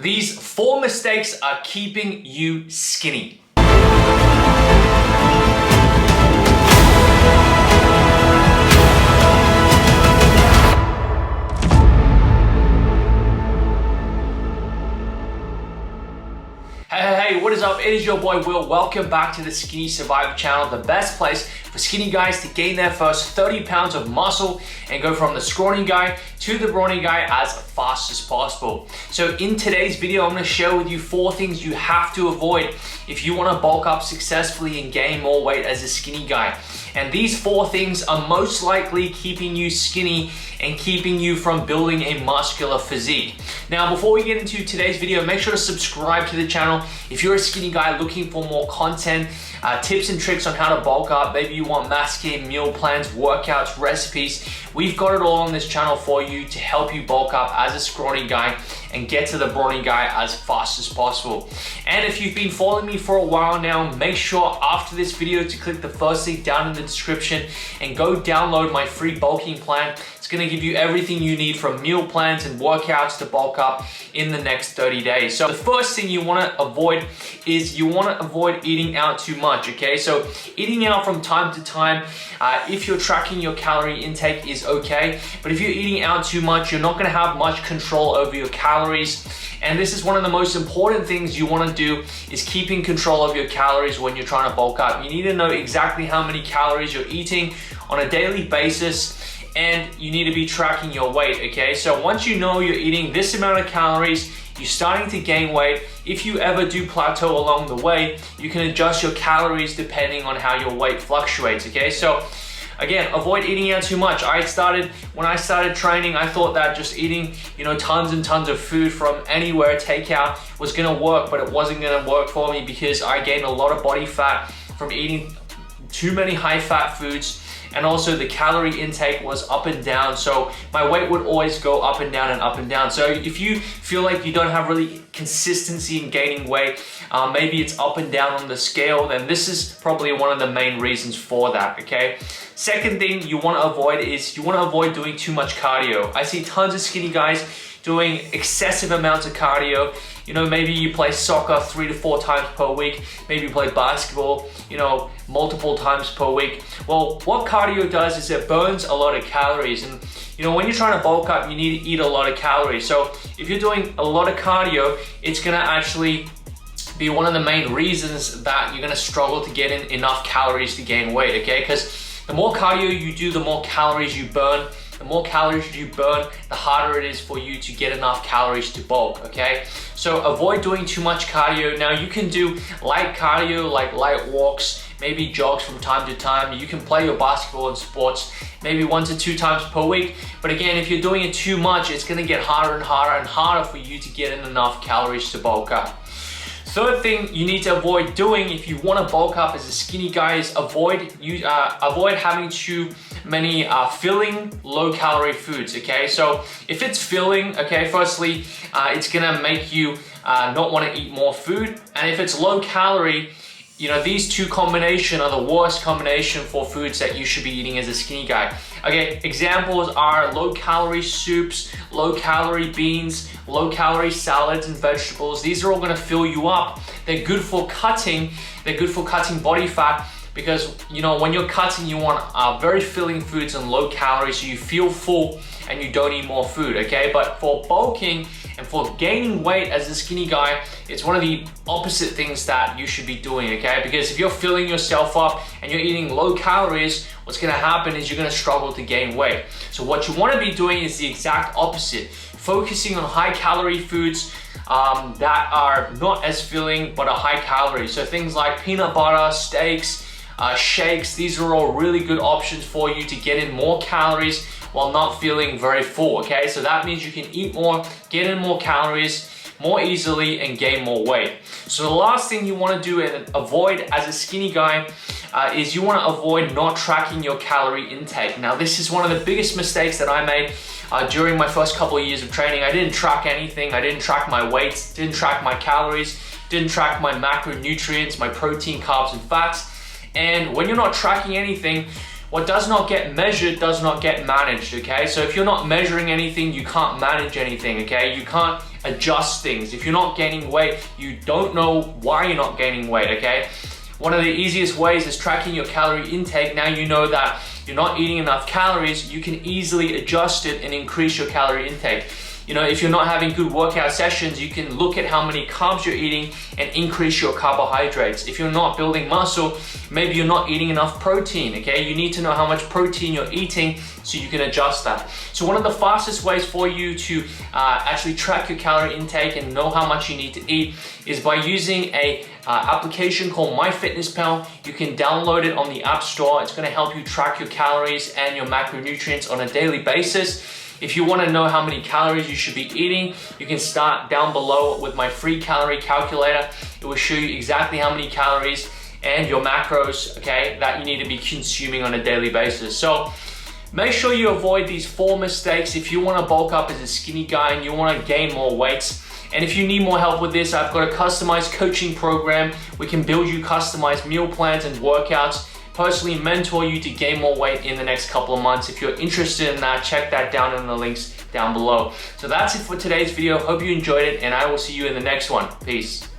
These 4 mistakes are keeping you skinny. Hey, what is up? It is your boy Will. Welcome back to the Skinny Survivor channel, the best place for skinny guys to gain their first 30 pounds of muscle and go from the scrawny guy to the brawny guy as fast as possible. So in today's video, I'm going to share with you 4 things you have to avoid if you want to bulk up successfully and gain more weight as a skinny guy. And these 4 things are most likely keeping you skinny and keeping you from building a muscular physique. Now, before we get into today's video, make sure to subscribe to the channel. If you're a skinny guy looking for more content, tips and tricks on how to bulk up, maybe you want mass gain, meal plans, workouts, recipes, we've got it all on this channel for you to help you bulk up as a scrawny guy and get to the brawny guy as fast as possible. And if you've been following me for a while now, make sure after this video to click the first link down in the description and go download my free bulking plan. It's gonna give you everything you need from meal plans and workouts to bulk up in the next 30 days. So the first thing you wanna avoid is you wanna avoid eating out too much, okay? So eating out from time to time, if you're tracking your calorie intake is okay, but if you're eating out too much, you're not gonna have much control over your calories. And this is one of the most important things you wanna do is keeping control of your calories when you're trying to bulk up. You need to know exactly how many calories you're eating on a daily basis, and you need to be tracking your weight, okay? So once you know you're eating this amount of calories, you're starting to gain weight. If you ever do plateau along the way, you can adjust your calories depending on how your weight fluctuates, okay? So again, avoid eating out too much. When I started training, I thought that just eating, tons and tons of food from anywhere, takeout, was gonna work, but it wasn't gonna work for me because I gained a lot of body fat from eating too many high fat foods. And also the calorie intake was up and down. So my weight would always go up and down and up and down. So if you feel like you don't have really consistency in gaining weight, maybe it's up and down on the scale, then this is probably one of the main reasons for that, okay? Second thing you wanna avoid is you wanna avoid doing too much cardio. I see tons of skinny guys doing excessive amounts of cardio. Maybe you play soccer 3 to 4 times per week. Maybe you play basketball, multiple times per week. Well, what cardio does is it burns a lot of calories. And when you're trying to bulk up, you need to eat a lot of calories. So if you're doing a lot of cardio, it's gonna actually be one of the main reasons that you're gonna struggle to get in enough calories to gain weight, okay? Because the more cardio you do, the more calories you burn. The more calories you burn, the harder it is for you to get enough calories to bulk, okay? So avoid doing too much cardio. Now you can do light cardio, like light walks, maybe jogs from time to time. You can play your basketball and sports maybe 1 to 2 times per week. But again, if you're doing it too much, it's gonna get harder and harder and harder for you to get in enough calories to bulk up. Third thing you need to avoid doing if you want to bulk up as a skinny guy is avoid having too many filling, low-calorie foods, okay? So if it's filling, okay, firstly, it's gonna make you not want to eat more food. And if it's low-calorie, these two combination are the worst combination for foods that you should be eating as a skinny guy. Okay, examples are low-calorie soups, low-calorie beans, low-calorie salads and vegetables. These are all gonna fill you up. They're good for cutting. They're good for cutting body fat because, when you're cutting, you want very filling foods and low calories so you feel full and you don't eat more food, okay? But for bulking and for gaining weight as a skinny guy, it's one of the opposite things that you should be doing, okay? Because if you're filling yourself up and you're eating low calories, what's gonna happen is you're gonna struggle to gain weight. So what you wanna be doing is the exact opposite. Focusing on high calorie foods that are not as filling but are high calorie. So things like peanut butter, steaks, shakes, these are all really good options for you to get in more calories while not feeling very full, okay? So that means you can eat more, get in more calories more easily and gain more weight. So the last thing you want to do and avoid as a skinny guy is you want to avoid not tracking your calorie intake. Now this is one of the biggest mistakes that I made during my first couple of years of training. I didn't track anything. I didn't track my weights, didn't track my calories, didn't track my macronutrients, my protein, carbs, and fats. And when you're not tracking anything, what does not get measured does not get managed, okay? So if you're not measuring anything, you can't manage anything, okay? You can't adjust things. If you're not gaining weight, you don't know why you're not gaining weight, okay? One of the easiest ways is tracking your calorie intake. Now you know that you're not eating enough calories, you can easily adjust it and increase your calorie intake. You know, if you're not having good workout sessions, you can look at how many carbs you're eating and increase your carbohydrates. If you're not building muscle, maybe you're not eating enough protein, okay? You need to know how much protein you're eating so you can adjust that. So one of the fastest ways for you to actually track your calorie intake and know how much you need to eat is by using a application called MyFitnessPal. You can download it on the App Store. It's gonna help you track your calories and your macronutrients on a daily basis. If you want to know how many calories you should be eating, you can start down below with my free calorie calculator. It will show you exactly how many calories and your macros, okay, that you need to be consuming on a daily basis. So make sure you avoid these 4 mistakes if you want to bulk up as a skinny guy and you want to gain more weight. And if you need more help with this, I've got a customized coaching program. We can build you customized meal plans and workouts, personally mentor you to gain more weight in the next couple of months. If you're interested in that, check that down in the links down below. So that's it for today's video. Hope you enjoyed it, and I will see you in the next one. Peace.